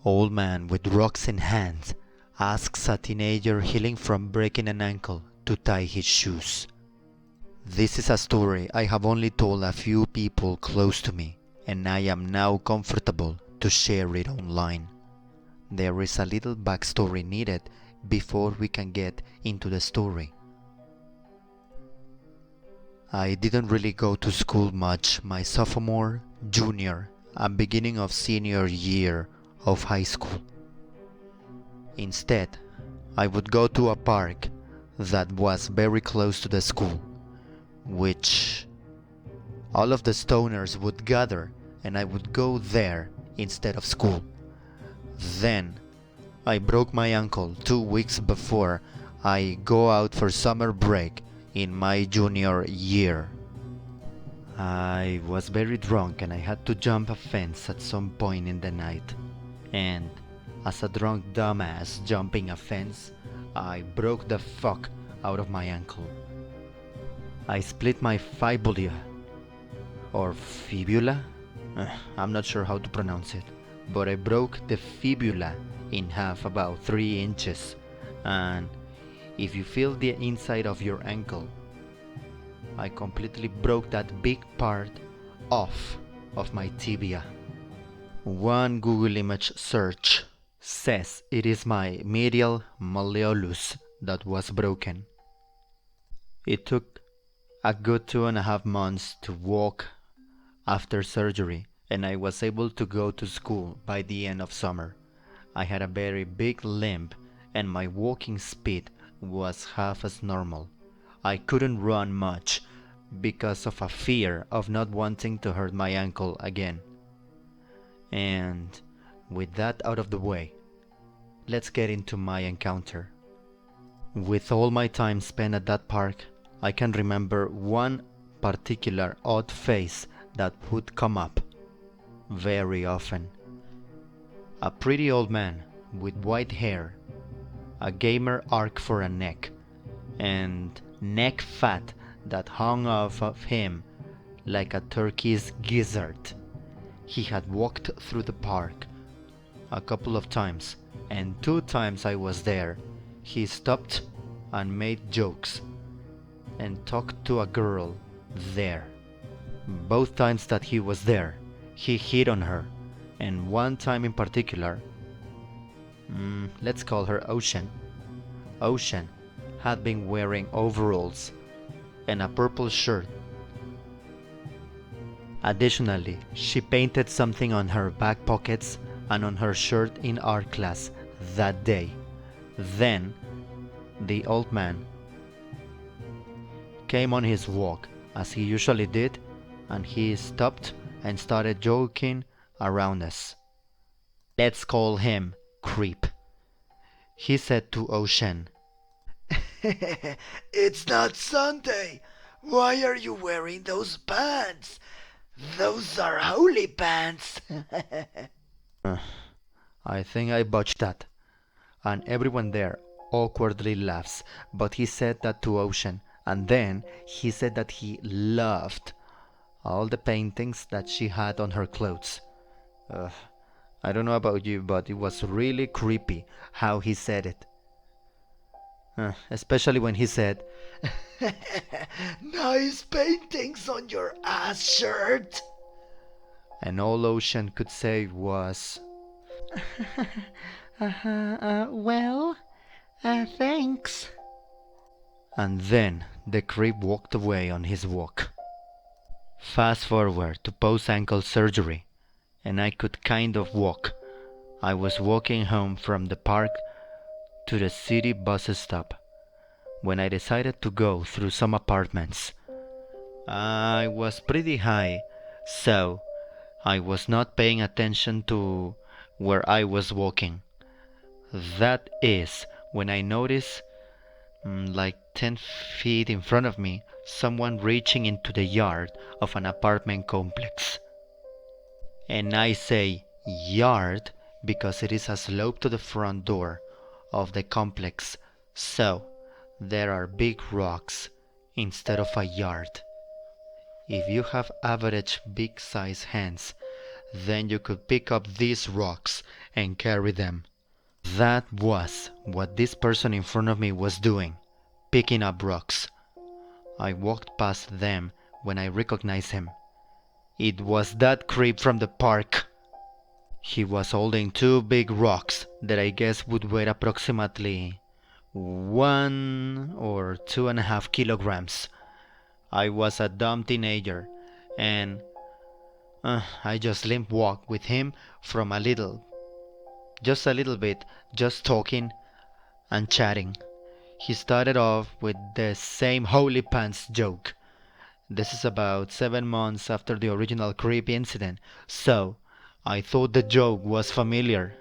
Old man with rocks in hand asks a teenager healing from breaking an ankle to tie his shoes. This is a story I have only told a few people close to me, and I am now comfortable to share it online. There is a little backstory needed before we can get into the story. I didn't really go to school much my sophomore, junior, and beginning of senior year of high school. Instead, I would go to a park that was very close to the school, which all of the stoners would gather, and I would go there instead of school. Then, I broke my ankle 2 weeks before I go out for summer break in my junior year. I was very drunk and I had to jump a fence at some point in the night. And as a drunk dumbass jumping a fence, I broke the fuck out of my ankle. I split my fibula, or fibula? I'm not sure how to pronounce it, but I broke the fibula in half, about 3 inches, and if you feel the inside of your ankle, I completely broke that big part off of my tibia. One Google image search says it is my medial malleolus that was broken. It took a good 2.5 months to walk after surgery, and I was able to go to school by the end of summer. I had a very big limp and my walking speed was half as normal. I couldn't run much because of a fear of not wanting to hurt my ankle again. And with that out of the way, let's get into my encounter. With all my time spent at that park, I can remember one particular odd face that would come up very often. A pretty old man with white hair, a gamer arc for a neck, and neck fat that hung off of him like a turkey's gizzard. He had walked through the park a couple of times, and 2 times I was there, he stopped and made jokes and talked to a girl there. Both times that he was there, he hit on her, and one time in particular, let's call her Ocean. Ocean had been wearing overalls and a purple shirt. Additionally, she painted something on her back pockets and on her shirt in art class that day. Then, the old man came on his walk as he usually did, and he stopped and started joking around us. Let's call him Creep. He said to Ocean, It's not Sunday. Why are you wearing those pants? Those are holy pants. I think I botched that. And everyone there awkwardly laughs, but he said that to Ocean, and then he said that he loved all the paintings that she had on her clothes. I don't know about you, but it was really creepy how he said it. Especially when he said, Nice paintings on your ass shirt. and all Ocean could say was, Well, thanks. and then the creep walked away on his walk. Fast forward to post-ankle surgery, and I could kind of walk. I was walking home from the park to the city bus stop when I decided to go through some apartments. I was pretty high, so I was not paying attention to where I was walking. That is when I noticed, like 10 feet in front of me, someone reaching into the yard of an apartment complex. And I say yard because it is a slope to the front door of the complex, so there are big rocks instead of a yard. If you have average big size hands, Then you could pick up these rocks and carry them. That was what this person in front of me was doing, picking up rocks. I walked past them when I recognized him. It was that creep from the park. He was holding two big rocks that I guess would weigh approximately 1 or 2.5 kilograms. I was a dumb teenager, and I just limp walked with him from just a little bit, just talking and chatting. He started off with the same holy pants joke. This is about 7 months after the original creepy incident, so I thought the joke was familiar.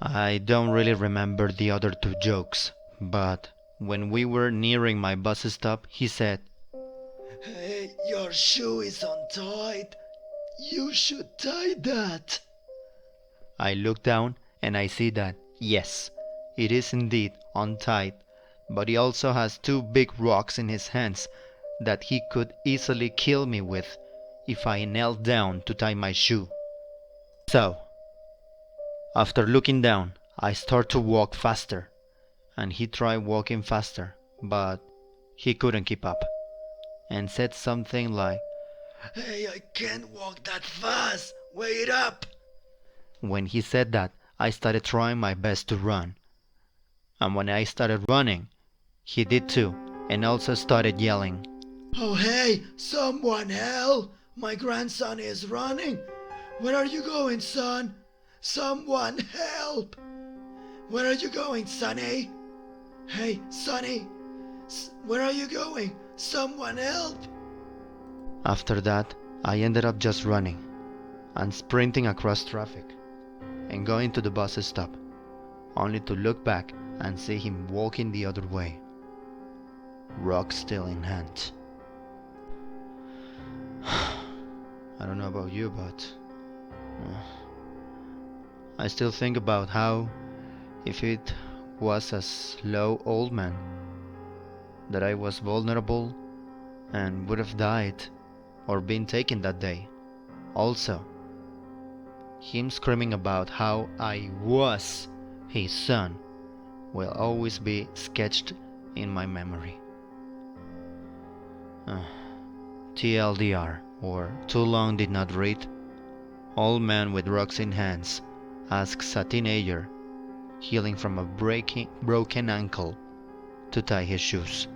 I don't really remember the other two jokes, but when we were nearing my bus stop, he said, Hey, your shoe is untied. You should tie that. I look down and I see that, yes, it is indeed untied, but he also has two big rocks in his hands that he could easily kill me with if I knelt down to tie my shoe. So, after looking down, I start to walk faster, and he tried walking faster, but he couldn't keep up, and said something like, Hey, I can't walk that fast. Wait up. when he said that, I started trying my best to run. And when I started running, he did too, and also started yelling. Oh, hey, someone help. My grandson is running. Where are you going, son? Someone help. Where are you going, Sonny? Hey, Sonny. Where are you going? Someone help. After that, I ended up just running and sprinting across traffic and going to the bus stop, only to look back and see him walking the other way, rock still in hand. I don't know about you, but I still think about how, if it was a slow old man, that I was vulnerable and would have died or been taken that day. Also, him screaming about how I was his son will always be sketched in my memory. TLDR, or Too Long Did Not Read, old man with rocks in hands asks a teenager healing from a broken ankle to tie his shoes.